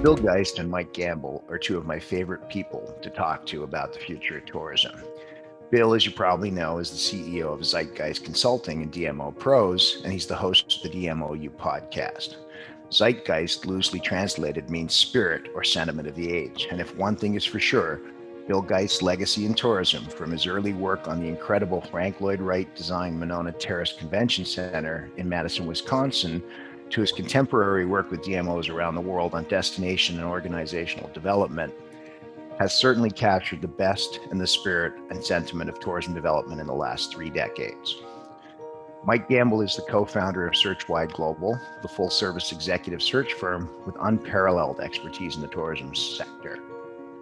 Bill Geist and Mike Gamble are two of my favorite people to talk to about the future of tourism. Bill, as you probably know, is the CEO of Zeitgeist Consulting and DMOProz, and he's the host of the DMOU podcast. Zeitgeist, loosely translated, means spirit or sentiment of the age. And if one thing is for sure, Bill Geist's legacy in tourism, from his early work on the incredible Frank Lloyd Wright designed Monona Terrace Convention Center in Madison, Wisconsin, to his contemporary work with DMOs around the world on destination and organizational development, has certainly captured the best and the spirit and sentiment of tourism development in the last 3 decades. Mike Gamble is the co-founder of SearchWide Global, the full-service executive search firm with unparalleled expertise in the tourism sector.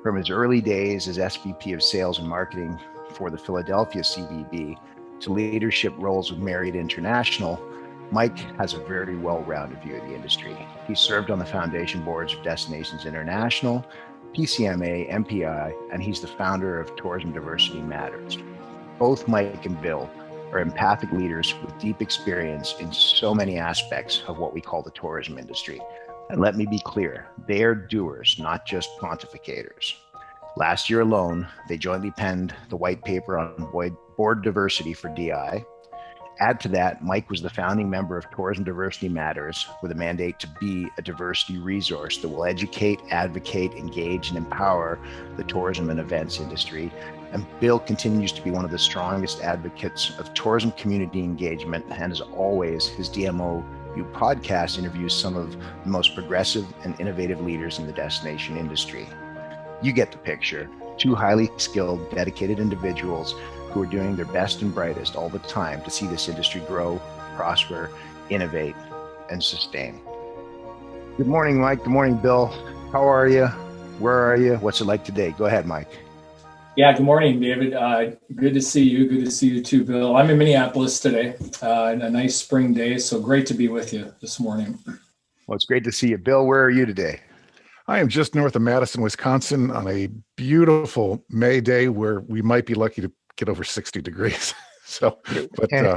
From his early days as SVP of Sales and Marketing for the Philadelphia CVB to leadership roles with Marriott International, Mike has a very well-rounded view of the industry. He served on the foundation boards of Destinations International, PCMA, MPI, and he's the founder of Tourism Diversity Matters. Both Mike and Bill are empathic leaders with deep experience in so many aspects of what we call the tourism industry. And let me be clear, they are doers, not just pontificators. Last year alone, they jointly penned the white paper on board diversity for DEI. Add to that, Mike was the founding member of Tourism Diversity Matters with a mandate to be a diversity resource that will educate, advocate, engage, and empower the tourism and events industry. And Bill continues to be one of the strongest advocates of tourism community engagement, and as always, his DMOU podcast interviews some of the most progressive and innovative leaders in the destination industry. You get the picture. Two highly skilled, dedicated individuals who are doing their best and brightest all the time to see this industry grow, prosper, innovate, and sustain. Good morning, Mike. Good morning, Bill. How are you? Where are you? What's it like today? Go ahead, Mike. Yeah, good morning, David. Good to see you. Good to see you too, Bill. I'm in Minneapolis today, and a nice spring day, so great to be with you this morning. Well, it's great to see you. Bill, where are you today? I am just north of Madison, Wisconsin on a beautiful May day where we might be lucky to get over 60 degrees. So, but yeah,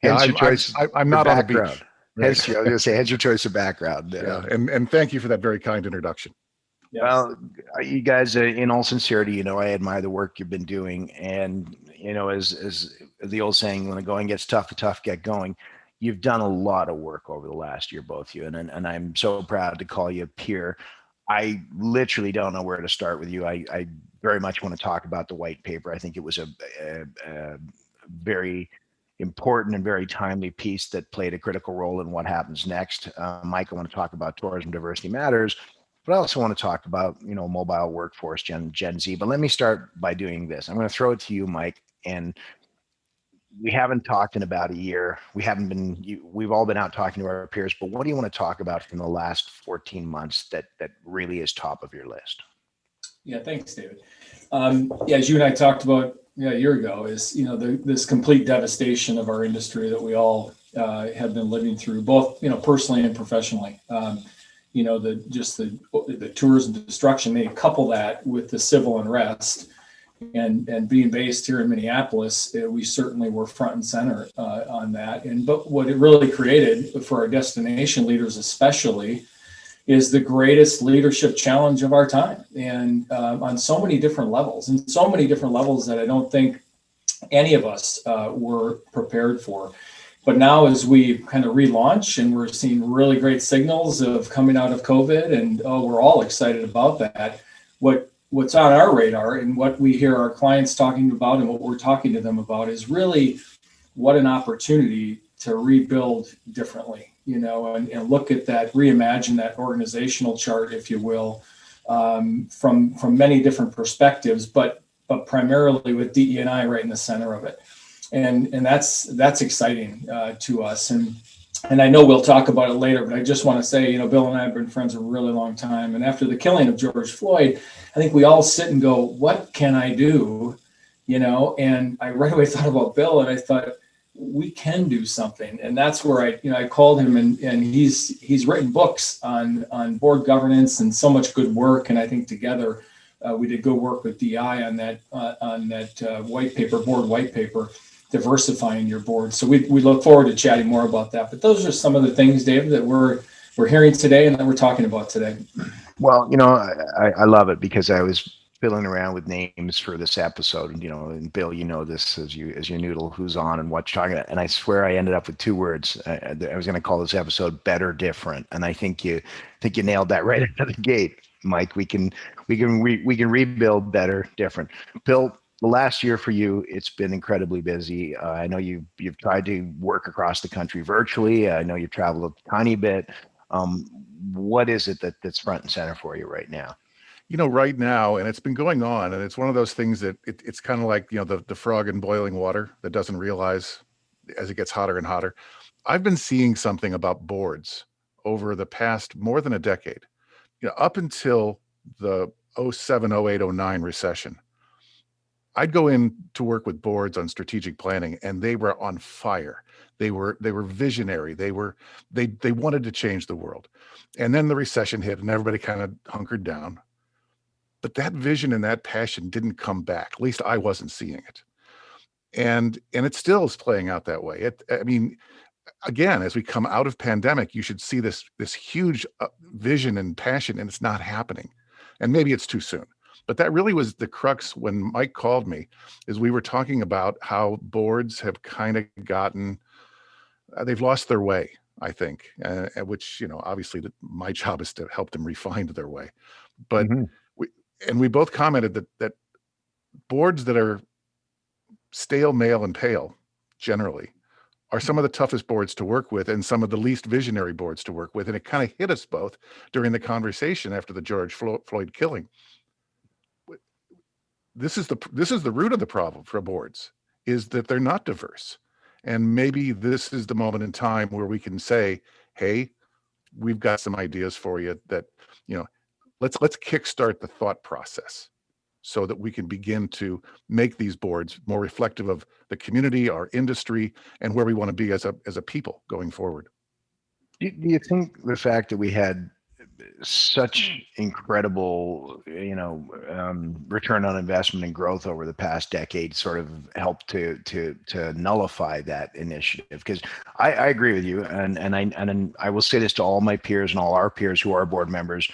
I'm not on the beach. Right? Hence, I was going to say, hence your choice of background. Yeah, and thank you for that very kind introduction. Yes. Well, you guys, in all sincerity, I admire the work you've been doing. And, as the old saying, when the going gets tough, the tough get going. You've done a lot of work over the last year, both of you. And I'm so proud to call you a peer. I literally don't know where to start with you. I very much want to talk about the white paper. I think it was a very important and very timely piece that played a critical role in what happens next. Mike, I want to talk about Tourism Diversity Matters, but I also want to talk about, mobile workforce, Gen Z. But let me start by doing this. I'm going to throw it to you, Mike. And we haven't talked in about a year. We've all been out talking to our peers, but what do you want to talk about from the last 14 months that really is top of your list? Yeah, thanks, David. As you and I talked about a year ago, is this complete devastation of our industry that we all have been living through, both personally and professionally. The tourism destruction. They couple that with the civil unrest. And being based here in Minneapolis, we certainly were front and center on that. But what it really created for our destination leaders, especially, is the greatest leadership challenge of our time, and on so many different levels, that I don't think any of us were prepared for. But now, as we kind of relaunch, and we're seeing really great signals of coming out of COVID, and we're all excited about that. What's on our radar and what we hear our clients talking about and what we're talking to them about is really what an opportunity to rebuild differently, and look at that, reimagine that organizational chart, if you will, from many different perspectives, but primarily with DE&I right in the center of it. And that's exciting to us. And I know we'll talk about it later, but I just want to say, Bill and I have been friends a really long time. And after the killing of George Floyd, I think we all sit and go, what can I do? And I right away thought about Bill, and I thought, we can do something. And that's where I called him, and he's written books on board governance and so much good work. And I think together we did good work with DI on that white paper, board white paper, diversifying your board. So we look forward to chatting more about that. But those are some of the things, Dave, that we're hearing today and that we're talking about today. Well, I love it because I was fiddling around with names for this episode, and Bill, this as you noodle who's on and what you're talking about, and I swear I ended up with two words. I was going to call this episode "Better Different," and I think you nailed that right out of the gate, Mike. We can rebuild better, different. Bill, the last year for you, it's been incredibly busy. I know you've tried to work across the country virtually. I know you've traveled a tiny bit. Um, what is it that's front and center for you right now? Right now, and it's been going on, and it's one of those things that it's kind of like, the frog in boiling water that doesn't realize as it gets hotter and hotter. I've been seeing something about boards over the past more than a decade, up until the 07, 08, 09 recession. I'd go in to work with boards on strategic planning, and they were on fire. They were visionary. They wanted to change the world. And then the recession hit and everybody kind of hunkered down. But that vision and that passion didn't come back. At least I wasn't seeing it. And it still is playing out that way. Again, as we come out of pandemic, you should see this huge vision and passion, and it's not happening. And maybe it's too soon. But that really was the crux when Mike called me, is we were talking about how boards have kind of gotten, they've lost their way, I think, which, obviously my job is to help them refine their way. But we both commented that boards that are stale, male, and pale generally are some of the toughest boards to work with and some of the least visionary boards to work with. And it kind of hit us both during the conversation after the George Floyd killing. This is the root of the problem for boards, is that they're not diverse. And maybe this is the moment in time where we can say, hey, we've got some ideas for you that, let's kickstart the thought process so that we can begin to make these boards more reflective of the community, our industry, and where we want to be as a people going forward. Do you think the fact that we had such incredible, return on investment and growth over the past decade sort of helped to nullify that initiative? Because I agree with you, and I will say this to all my peers and all our peers who are board members: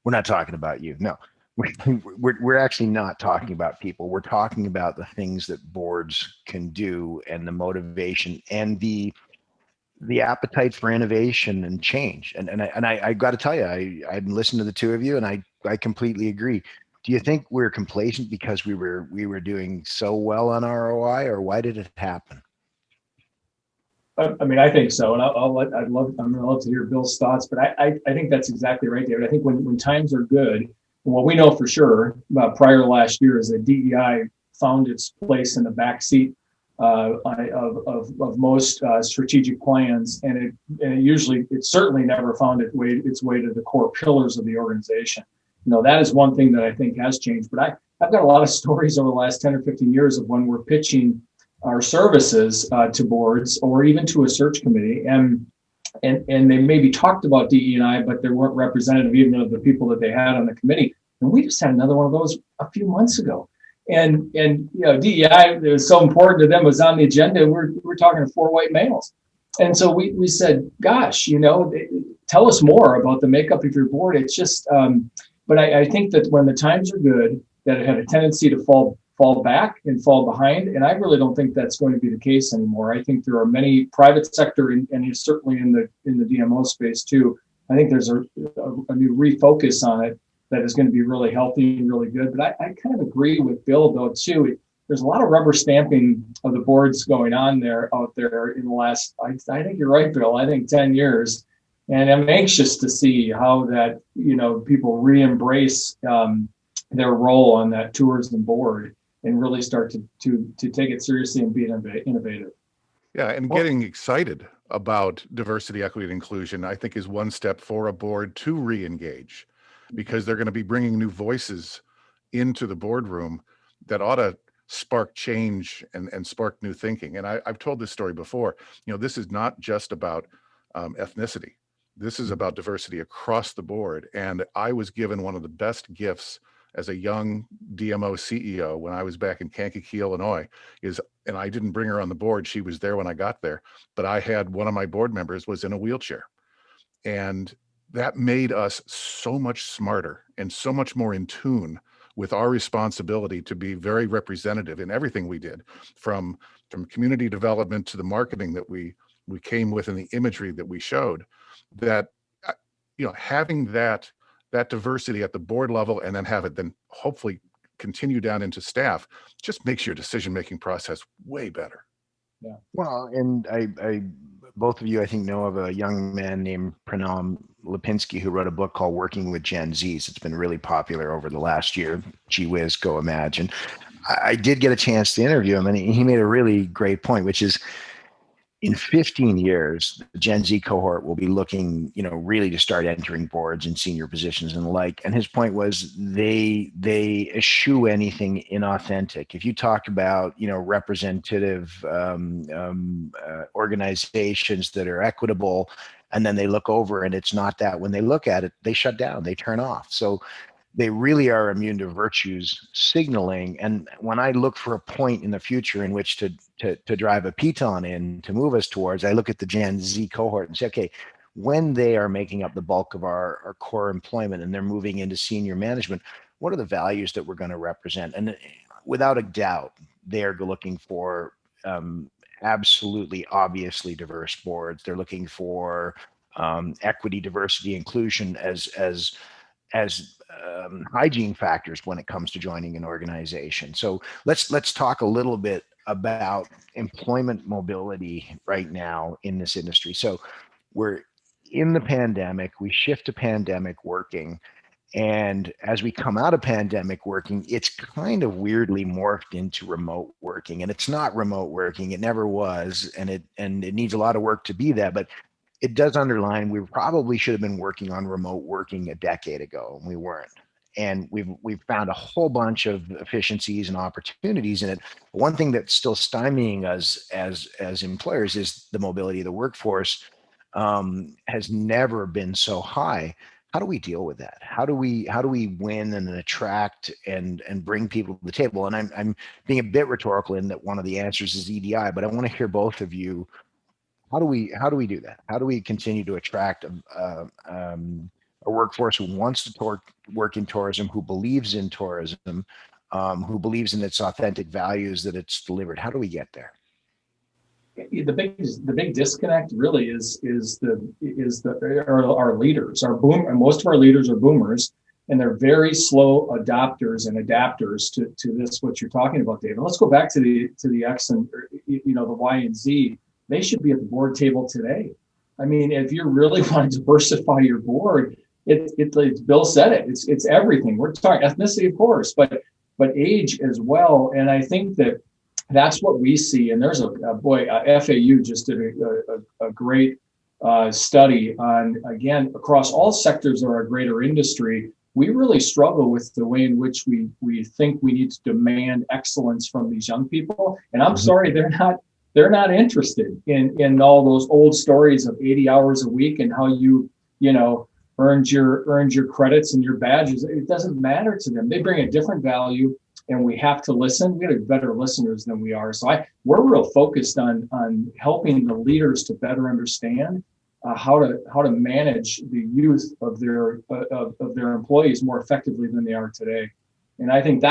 we're not talking about you. No, we're actually not talking about people. We're talking about the things that boards can do and the motivation and the appetite for innovation and change. And I got to tell you, I've listened to the two of you, and I completely agree. Do you think we're complacent because we were doing so well on ROI, or why did it happen? I think so, and I'm gonna love to hear Bill's thoughts, but I think that's exactly right, David. I think when times are good, what we know for sure about prior to last year is that DEI found its place in the backseat of most strategic plans, and it certainly never found its way to the core pillars of the organization. That is one thing that I think has changed. But I've got a lot of stories over the last 10 or 15 years of when we're pitching our services to boards or even to a search committee, and they maybe talked about DE&I, but they weren't representative even of the people that they had on the committee. And we just had another one of those a few months ago. And DEI, it was so important to them, was on the agenda. We're talking to 4 white males. And so we said, gosh, tell us more about the makeup of your board. It's just, but I think that when the times are good, that it had a tendency to fall back and fall behind. And I really don't think that's going to be the case anymore. I think there are many private sector and certainly in the DMO space too. I think there's a new refocus on it that is going to be really healthy and really good. But I kind of agree with Bill though too. There's a lot of rubber stamping of the boards going on out there in the last, I think you're right, Bill, I think 10 years. And I'm anxious to see how that, people re-embrace their role on that tourism board and really start to take it seriously and be innovative. Yeah, and getting excited about diversity, equity, and inclusion, I think, is one step for a board to re-engage, because they're going to be bringing new voices into the boardroom that ought to spark change and spark new thinking. And I've told this story before. This is not just about ethnicity. This is about diversity across the board. And I was given one of the best gifts as a young DMO CEO when I was back in Kankakee, Illinois, and I didn't bring her on the board. She was there when I got there, but I had one of my board members was in a wheelchair. And that made us so much smarter and so much more in tune with our responsibility to be very representative in everything we did, from community development to the marketing that we came with and the imagery that we showed, that having that diversity at the board level and then have it then hopefully continue down into staff just makes your decision-making process way better. Yeah. Well, and I both of you, I think, know of a young man named Pranam Lipinski who wrote a book called Working with Gen Zs. It's been really popular over the last year. Gee whiz, go imagine. I did get a chance to interview him, and he made a really great point, which is, in 15 years, the Gen Z cohort will be looking, really to start entering boards and senior positions and the like. And his point was they eschew anything inauthentic. If you talk about, representative organizations that are equitable, and then they look over and it's not that, when they look at it, they shut down, they turn off. So they really are immune to virtues signaling. And when I look for a point in the future in which to drive a piton in to move us towards, I look at the Gen Z cohort and say, okay, when they are making up the bulk of our core employment and they're moving into senior management, what are the values that we're going to represent? And without a doubt, they're looking for absolutely obviously diverse boards. They're looking for equity, diversity, inclusion as hygiene factors when it comes to joining an organization. So let's talk a little bit about employment mobility right now in this industry. So we're in the pandemic, we shift to pandemic working. And as we come out of pandemic working, it's kind of weirdly morphed into remote working. And it's not remote working, it never was, and it needs a lot of work to be that. But it does underline we probably should have been working on remote working a decade ago, and we weren't. And we've found a whole bunch of efficiencies and opportunities in it. One thing that's still stymieing us as employers is the mobility of the workforce has never been so high. How do we deal with that? How do we win and attract and bring people to the table? And I'm being a bit rhetorical in that one of the answers is EDI, but I want to hear both of you. How do we do that? How do we continue to attract a workforce who wants to work in tourism, who believes in tourism, who believes in its authentic values that it's delivered? How do we get there? The big disconnect really is our leaders. Most of our leaders are boomers, and they're very slow adopters and adapters to this, what you're talking about, David. Let's go back to the X and the Y and Z. They should be at the board table today. I mean, if you really want to diversify your board, it's Bill said it. It's everything. We're talking ethnicity, of course, but age as well. And I think that's what we see. And there's FAU just did a great study on, again, across all sectors of our greater industry. We really struggle with the way in which we think we need to demand excellence from these young people. And I'm sorry, they're not interested in all those old stories of 80 hours a week and how you earned your credits and your badges. It doesn't matter to them. They bring a different value, and we have to listen. We have better listeners than we are. So we're real focused on helping the leaders to better understand how to manage the youth of their employees more effectively than they are today. And I think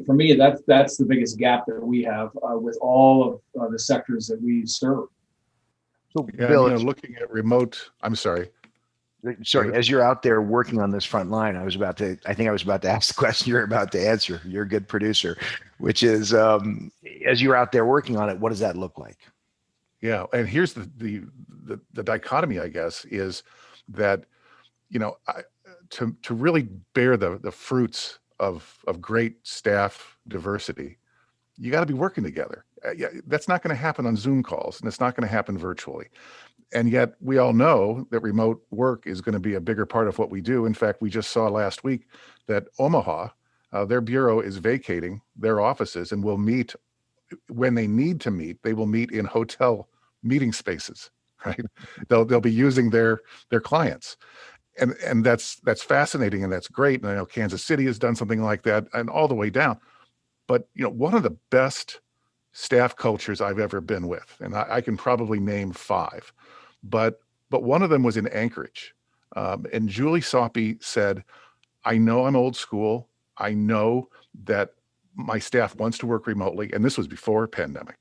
for me, that's the biggest gap that we have with all of the sectors that we serve. So, yeah, Bill, looking at remote, I'm sorry. As you're out there working on this front line, I think I was about to ask the question you're about to answer. You're a good producer, which is, as you're out there working on it, what does that look like? Yeah, and here's the dichotomy, I guess, is that, to really bear the fruits of great staff diversity, you got to be working together. Yeah, that's not going to happen on Zoom calls, and it's not going to happen virtually. And yet we all know that remote work is going to be a bigger part of what we do. In fact, we just saw last week that Omaha, their bureau is vacating their offices and will meet when they need to meet. They will meet in hotel meeting spaces, right? They'll be using their clients. And that's fascinating, and that's great. And I know Kansas City has done something like that, and all the way down. But one of the best staff cultures I've ever been with, and I can probably name 5, but one of them was in Anchorage. And Julie Soppy said, I know I'm old school. I know that my staff wants to work remotely. And this was before pandemic.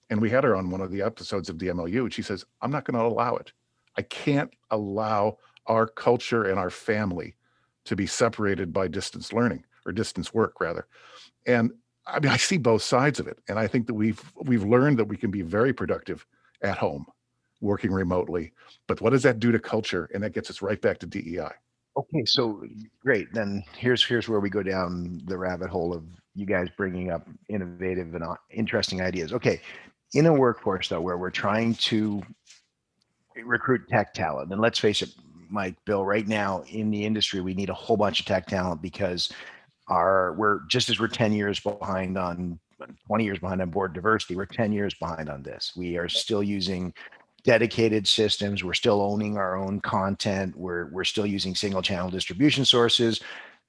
And we had her on one of the episodes of DMOU, and she says, I'm not going to allow it. I can't allow our culture and our family to be separated by distance learning, or distance work rather. And I mean, I see both sides of it. And I think that we've learned that we can be very productive at home, working remotely. But what does that do to culture? And that gets us right back to DEI. Okay, so great. Then here's where we go down the rabbit hole of you guys bringing up innovative and interesting ideas. Okay, in a workforce though, where we're trying to recruit tech talent, and let's face it, Mike, Bill, right now in the industry, we need a whole bunch of tech talent because we're just as we're 10 years behind on 20 years behind on board diversity, we're 10 years behind on this. We are still using dedicated systems. We're still owning our own content. We're still using single channel distribution sources.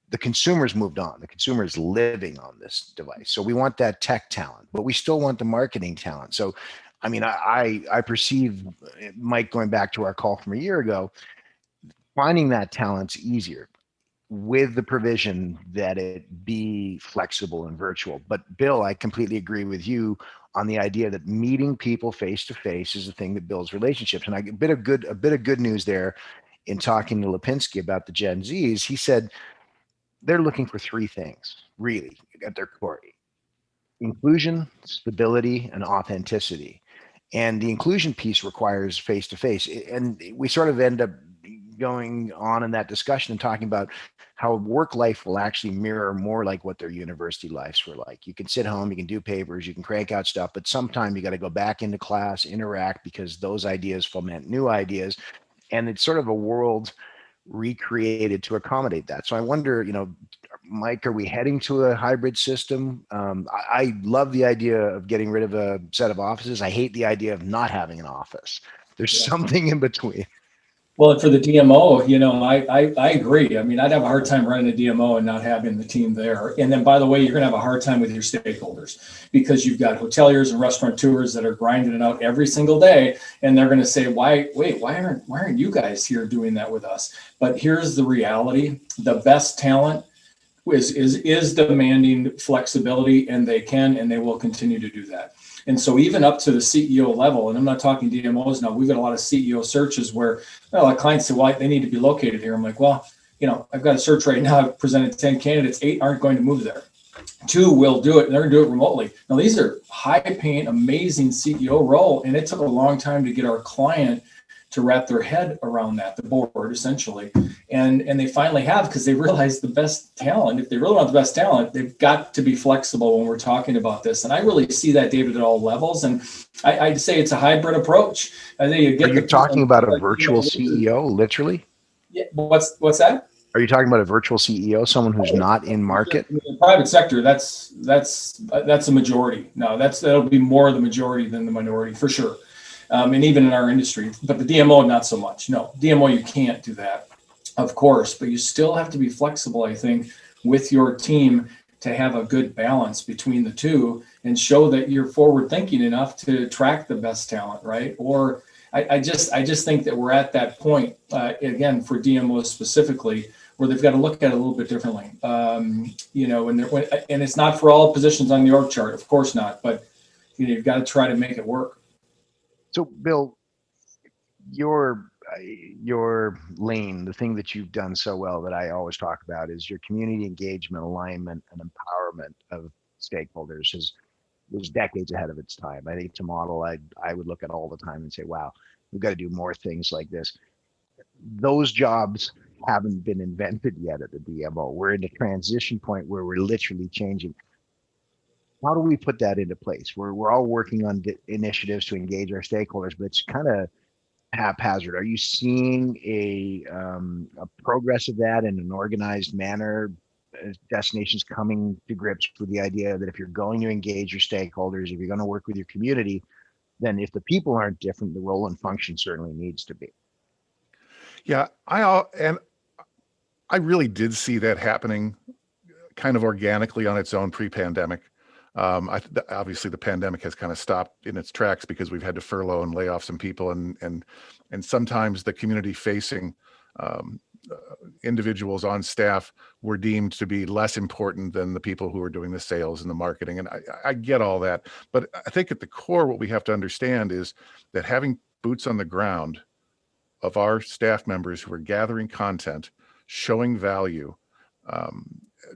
The consumer's moved on. The consumer is living on this device. So we want that tech talent, but we still want the marketing talent. So, I mean, I perceive, Mike, going back to our call from a year ago, finding that talent's easier with the provision that it be flexible and virtual. But Bill, I completely agree with you on the idea that meeting people face to face is the thing that builds relationships. And a bit of good news there in talking to Lipinski about the Gen Zs. He said they're looking for three things really at their core: inclusion, stability, and authenticity. And the inclusion piece requires face to face. And we sort of end up going on in that discussion and talking about how work life will actually mirror more like what their university lives were like. You can sit home, you can do papers, you can crank out stuff, but sometime you got to go back into class, interact, because those ideas foment new ideas. And it's sort of a world recreated to accommodate that. So I wonder, Mike, are we heading to a hybrid system? I love the idea of getting rid of a set of offices. I hate the idea of not having an office. There's something in between. Well, for the DMO, I agree. I mean, I'd have a hard time running a DMO and not having the team there. And then, by the way, you're going to have a hard time with your stakeholders because you've got hoteliers and restaurateurs that are grinding it out every single day, and they're going to say, why aren't you guys here doing that with us? But here's the reality: the best talent is demanding flexibility, and they can and they will continue to do that. And so even up to the CEO level, and I'm not talking DMOs now, we've got a lot of CEO searches where a client said, well, they need to be located here. I'm like, well, I've got a search right now. I've presented 10 candidates, 8 aren't going to move there. 2 will do it, and they're going to do it remotely. Now, these are high-paying, amazing CEO role, and it took a long time to get our client to wrap their head around that, the board essentially. And they finally have, because they realize the best talent, if they really want the best talent, they've got to be flexible when we're talking about this. And I really see that, David, at all levels. And I'd say it's a hybrid approach. I think you're talking about a virtual CEO, literally? Yeah. What's that? Are you talking about a virtual CEO, someone who's not in market? In the private sector, that's a majority. No, that'll be more the majority than the minority for sure. And even in our industry, but the DMO, not so much. No, DMO, you can't do that, of course, but you still have to be flexible, I think, with your team to have a good balance between the two and show that you're forward thinking enough to attract the best talent, right? Or I just think that we're at that point, again, for DMOs specifically, where they've got to look at it a little bit differently. And it's not for all positions on the org chart, of course not, but you've got to try to make it work. So, Bill, your lane, the thing that you've done so well that I always talk about is your community engagement, alignment, and empowerment of stakeholders was decades ahead of its time. I think it's a model I would look at all the time and say, wow, we've got to do more things like this. Those jobs haven't been invented yet at the DMO. We're in a transition point where we're literally changing. How do we put that into place? We're all working on initiatives to engage our stakeholders, but it's kind of haphazard. Are you seeing a progress of that in an organized manner? Destinations coming to grips with the idea that if you're going to engage your stakeholders, if you're going to work with your community, then if the people aren't different, the role and function certainly needs to be. Yeah, I really did see that happening kind of organically on its own pre-pandemic. Obviously the pandemic has kind of stopped in its tracks because we've had to furlough and lay off some people, and sometimes the community facing um, individuals on staff were deemed to be less important than the people who were doing the sales and the marketing. And I get all that, but I think at the core, what we have to understand is that having boots on the ground of our staff members who are gathering content, showing value,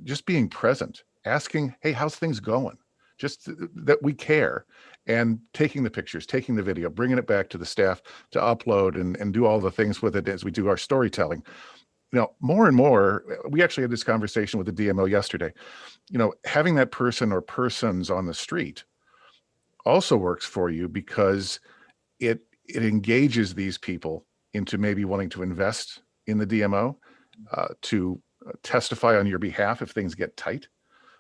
just being present, asking, hey, how's things going? Just that we care, and taking the pictures, taking the video, bringing it back to the staff to upload and do all the things with it as we do our storytelling. You know, more and more, we actually had this conversation with the DMO yesterday. You know, having that person or persons on the street also works for you because it engages these people into maybe wanting to invest in the DMO, to testify on your behalf if things get tight,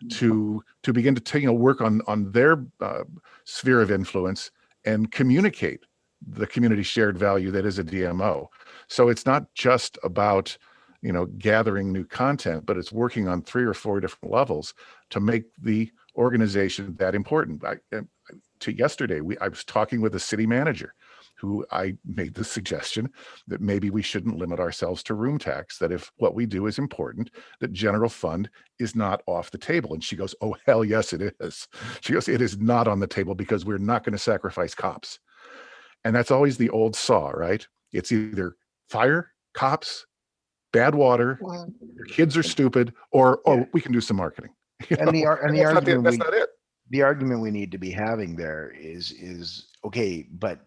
to begin to work on their sphere of influence and communicate the community shared value that is a DMO. So it's not just about, you know, gathering new content, but it's working on 3 or 4 different levels to make the organization that important. Yesterday, I was talking with a city manager who I made the suggestion that maybe we shouldn't limit ourselves to room tax, that if what we do is important, that general fund is not off the table. And she goes, oh, hell yes, it is. She goes, it is not on the table because we're not going to sacrifice cops. And that's always the old saw, right? It's either fire, cops, bad water, your kids are stupid, or, oh, we can do some marketing. The argument that's not it. The argument we need to be having there is okay, but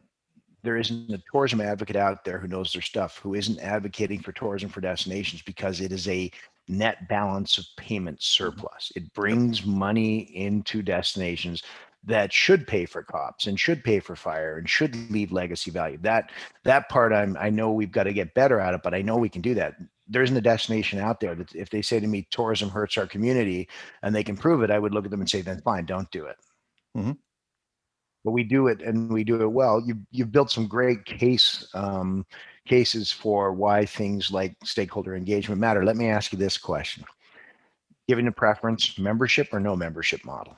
there isn't a tourism advocate out there who knows their stuff, who isn't advocating for tourism for destinations because it is a net balance of payment surplus. It brings money into destinations that should pay for cops and should pay for fire and should leave legacy value. That part I know we've got to get better at it, but I know we can do that. There isn't a destination out there that if they say to me, tourism hurts our community and they can prove it, I would look at them and say, then fine, don't do it. Mm-hmm. But we do it, and we do it well. You've built some great cases for why things like stakeholder engagement matter. Let me ask you this question. Giving a preference, membership or no membership model?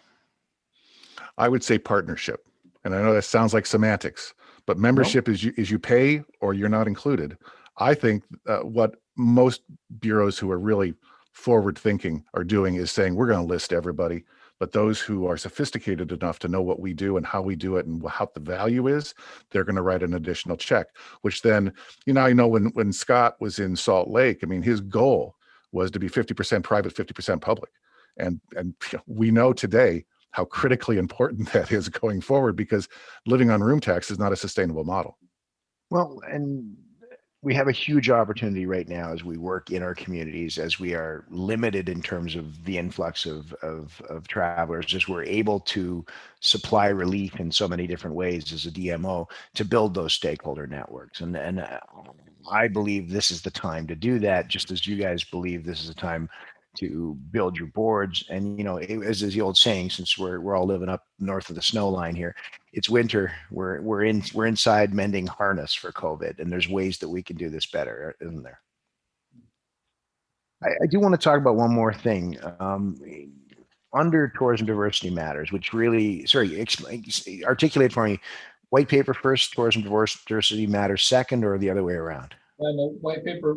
I would say partnership. And I know that sounds like semantics, but membership is you pay or you're not included. I think what most bureaus who are really forward thinking are doing is saying, we're going to list everybody, but those who are sophisticated enough to know what we do and how we do it and how the value is, they're going to write an additional check, which then, I know when Scott was in Salt Lake, I mean, his goal was to be 50% private, 50% public. And we know today how critically important that is going forward, because living on room tax is not a sustainable model. Well, and we have a huge opportunity right now as we work in our communities, as we are limited in terms of the influx of travelers, as we're able to supply relief in so many different ways as a DMO, to build those stakeholder networks. And I believe this is the time to do that, just as you guys believe this is the time to build your boards. And as is the old saying, since we're all living up north of the snow line here, it's winter, we're inside mending harness for COVID, and there's ways that we can do this better, isn't there? I do want to talk about one more thing. Under Tourism Diversity Matters, which really, articulate for me, white paper first, tourism diversity matters second, or the other way around? No, white paper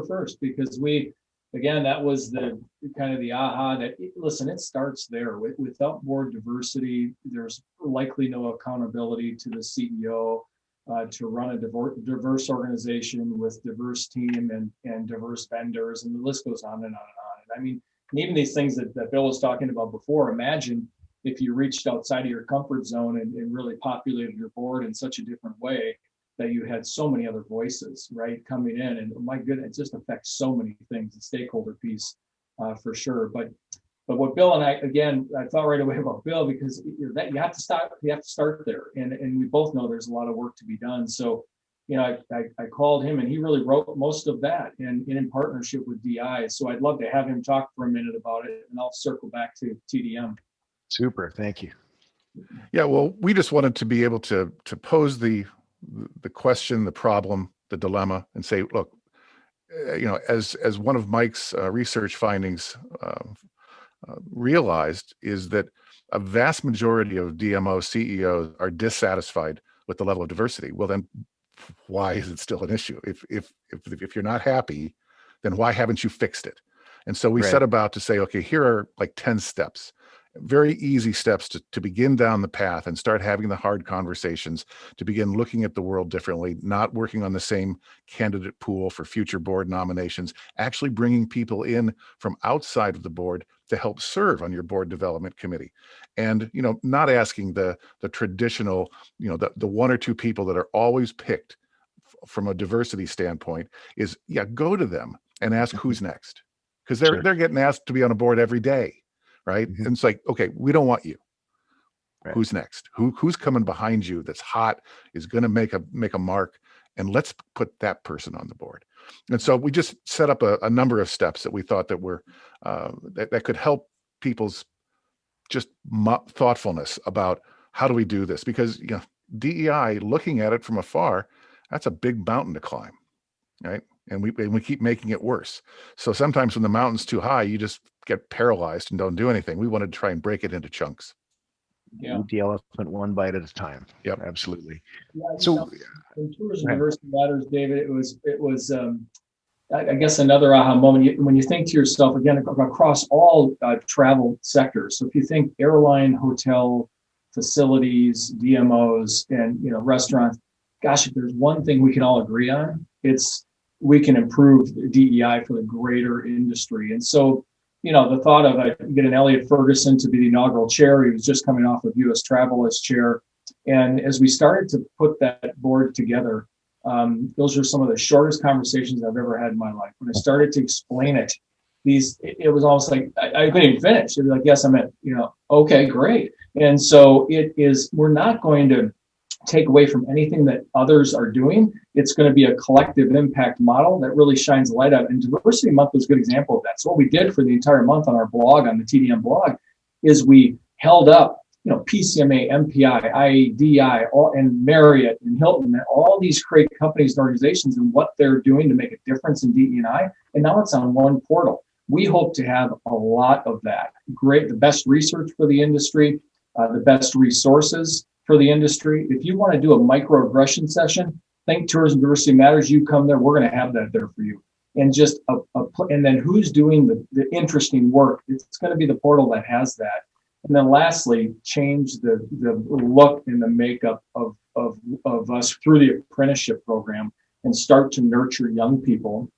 first, because again, that was the kind of the aha that, listen, it starts there. Without board diversity, there's likely no accountability to the CEO to run a diverse organization with diverse team and diverse vendors, and the list goes on and on and on. And I mean, and even these things that Bill was talking about before, imagine if you reached outside of your comfort zone and really populated your board in such a different way, that you had so many other voices, right, coming in, and my goodness, it just affects so many things, the stakeholder piece, for sure. But what Bill and I thought right away about Bill, because you have to start there, and we both know there's a lot of work to be done. So, I called him, and he really wrote most of that, and in partnership with DI. So I'd love to have him talk for a minute about it, and I'll circle back to TDM. Super, thank you. Yeah, well, we just wanted to be able to pose the question, the problem, the dilemma, and say, look, as one of Mike's research findings realized, is that a vast majority of DMO CEOs are dissatisfied with the level of diversity. Well, then why is it still an issue? If you're not happy, then why haven't you fixed it? And so we set about to say, okay, here are like 10 steps, very easy steps to begin down the path and start having the hard conversations, to begin looking at the world differently, not working on the same candidate pool for future board nominations, actually bringing people in from outside of the board to help serve on your board development committee. And, not asking the traditional, the one or two people that are always picked from a diversity standpoint is, go to them and ask who's next. Because they're getting asked to be on a board every day. Right. And it's like, okay, we don't want you. Right. Who's next? Who's coming behind you that's hot, is going to make a mark, and let's put that person on the board. And so we just set up a number of steps that we thought that were that could help people's just thoughtfulness about how do we do this, because DEI, looking at it from afar, that's a big mountain to climb, right? And we keep making it worse. So sometimes when the mountain's too high, you just get paralyzed and don't do anything. We wanted to try and break it into chunks. Yeah, eat the elephant one bite at a time. Yep, absolutely. Yeah, so in tourism diversity matters, David, it was I guess another aha moment when you think to yourself, again, across all travel sectors. So if you think airline, hotel, facilities, DMOs, and restaurants, gosh, if there's one thing we can all agree on, it's we can improve DEI for the greater industry. And so, the thought of getting Elliot Ferguson to be the inaugural chair, he was just coming off of U.S. Travel as chair. And as we started to put that board together, those are some of the shortest conversations I've ever had in my life. When I started to explain it, it was almost like I couldn't even finish. It'd be like, yes, I'm in, okay, great. And so we're not going to take away from anything that others are doing. It's going to be a collective impact model that really shines a light out. And Diversity Month was a good example of that. So what we did for the entire month on our blog, on the TDM blog, is we held up, PCMA, MPI, DEI, and Marriott and Hilton, and all these great companies and organizations and what they're doing to make a difference in DE&I. And now it's on one portal. We hope to have a lot of that. The best research for the industry, the best resources for the industry. If you want to do a microaggression session, think Tourism Diversity Matters, you come there, we're going to have that there for you. And just and then who's doing the interesting work? It's going to be the portal that has that. And then lastly, change the look and the makeup of us through the apprenticeship program and start to nurture young people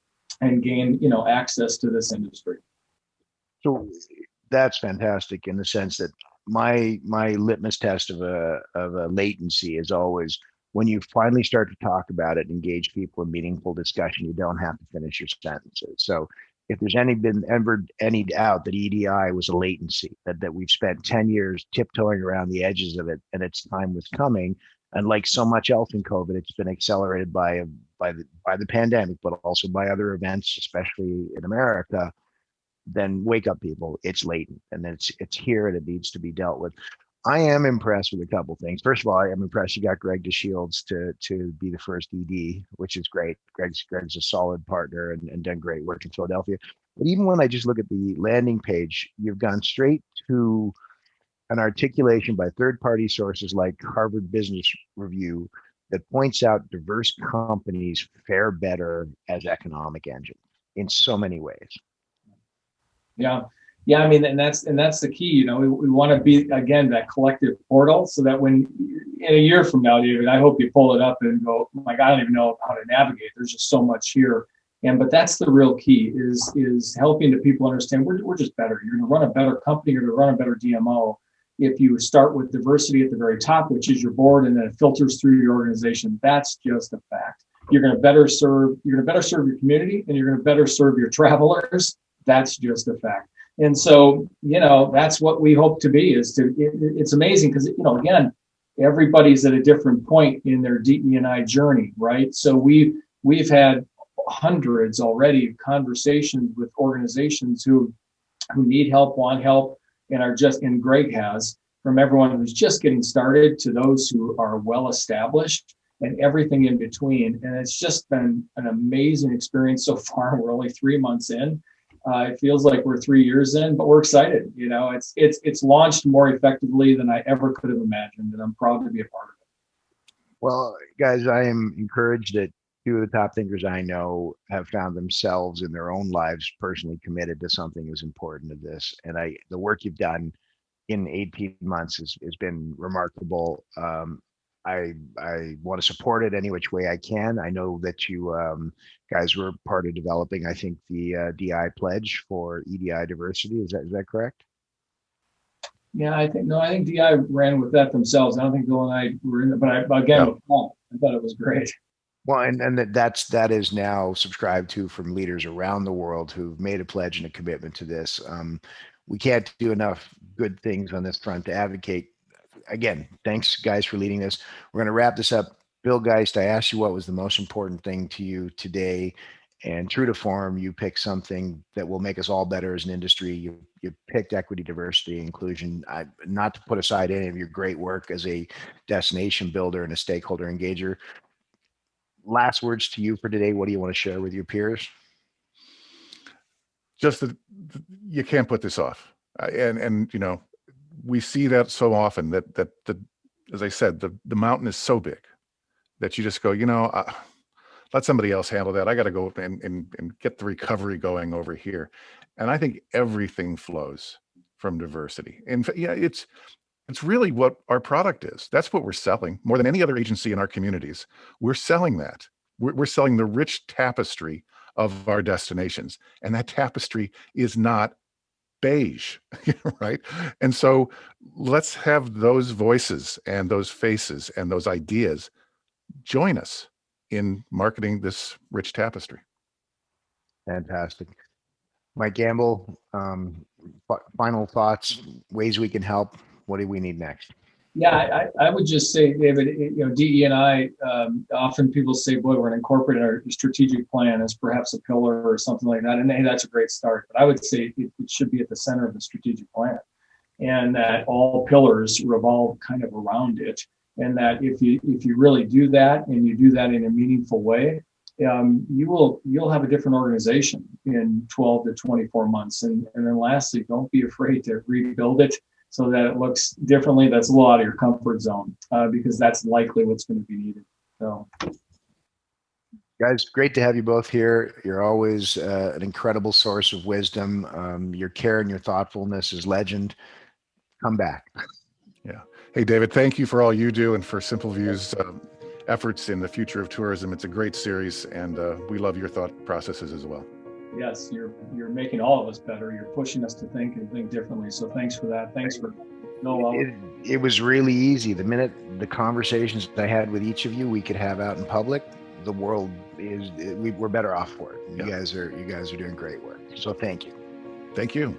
and gain, access to this industry. So that's fantastic in the sense that my litmus test of a latency is always when you finally start to talk about it, engage people in meaningful discussion, you don't have to finish your sentences. So if there's ever any doubt that EDI was a latency, that we've spent 10 years tiptoeing around the edges of it and its time was coming, and like so much else in COVID, it's been accelerated by the pandemic, but also by other events, especially in America, then wake up, people. It's latent and it's here and it needs to be dealt with. I am impressed with a couple things. First of all, I am impressed you got Greg DeShields to be the first ED, which is great. Greg's a solid partner and done great work in Philadelphia. But even when I just look at the landing page, you've gone straight to an articulation by third-party sources like Harvard Business Review that points out diverse companies fare better as economic engines in so many ways. Yeah, I mean, and that's the key. We want to be, again, that collective portal, so that when in a year from now, David, I hope you pull it up and go, oh my God, I don't even know how to navigate. There's just so much here. But that's the real key is helping the people understand we're just better. You're going to run a better company. You're going to run a better DMO if you start with diversity at the very top, which is your board, and then it filters through your organization. That's just a fact. You're going to better serve your community, and you're going to better serve your travelers. That's just a fact. And so, that's what we hope to be. It's amazing because, again, everybody's at a different point in their DE&I journey, right? So we've had hundreds already of conversations with organizations who need help, want help, and and Greg has, from everyone who's just getting started to those who are well established and everything in between. And it's just been an amazing experience so far. We're only 3 months in. It feels like we're 3 years in, but we're excited. It's launched more effectively than I ever could have imagined, and I'm proud to be a part of it. Well, guys, I am encouraged that two of the top thinkers I know have found themselves in their own lives personally committed to something as important as this. And the work you've done in 18 months has been remarkable. I want to support it any which way I can. I know that you guys were part of developing, I think, the DI pledge for EDI diversity. Is that correct? Yeah, I think DI ran with that themselves. I don't think Bill and I were in it, but again, No. I thought it was great. Well, and that is now subscribed to from leaders around the world who've made a pledge and a commitment to this. We can't do enough good things on this front to advocate. Again, thanks guys for leading this. We're going to wrap this up. Bill Geist, I asked you what was the most important thing to you today, and true to form, you picked something that will make us all better as an industry. You picked equity, diversity, inclusion. Not to put aside any of your great work as a destination builder and a stakeholder engager. Last words to you for today. What do you want to share with your peers? Just that you can't put this off, and you know, we see that so often that as I said, the mountain is so big that you just go, you know, let somebody else handle that. I got to go and get the recovery going over here. And I think everything flows from diversity. And yeah, it's really what our product is. That's what we're selling more than any other agency in our communities. We're selling that. We're selling the rich tapestry of our destinations. And that tapestry is not beige, right? And so let's have those voices and those faces and those ideas join us in marketing this rich tapestry. Fantastic. Mike Gamble, final thoughts, ways we can help. What do we need next? Yeah, I would just say, David, DE&I, often people say, boy, we're going to incorporate our strategic plan as perhaps a pillar or something like that. And hey, that's a great start. But I would say it should be at the center of the strategic plan, and that all pillars revolve kind of around it. And that if you really do that, and you do that in a meaningful way, you'll have a different organization in 12 to 24 months. And then lastly, don't be afraid to rebuild it so that it looks differently. That's a little out of your comfort zone, because that's likely what's going to be needed. So, guys, great to have you both here. You're always an incredible source of wisdom. Your care and your thoughtfulness is legend. Come back. Yeah. Hey, David, thank you for all you do and for Simple View's efforts in the future of tourism. It's a great series, and we love your thought processes as well. Yes, you're making all of us better. You're pushing us to think and think differently. So thanks for that. Thanks for it was really easy. The minute the conversations I had with each of you, we could have out in public. The world we're better off for it. You guys are doing great work. So thank you. Thank you.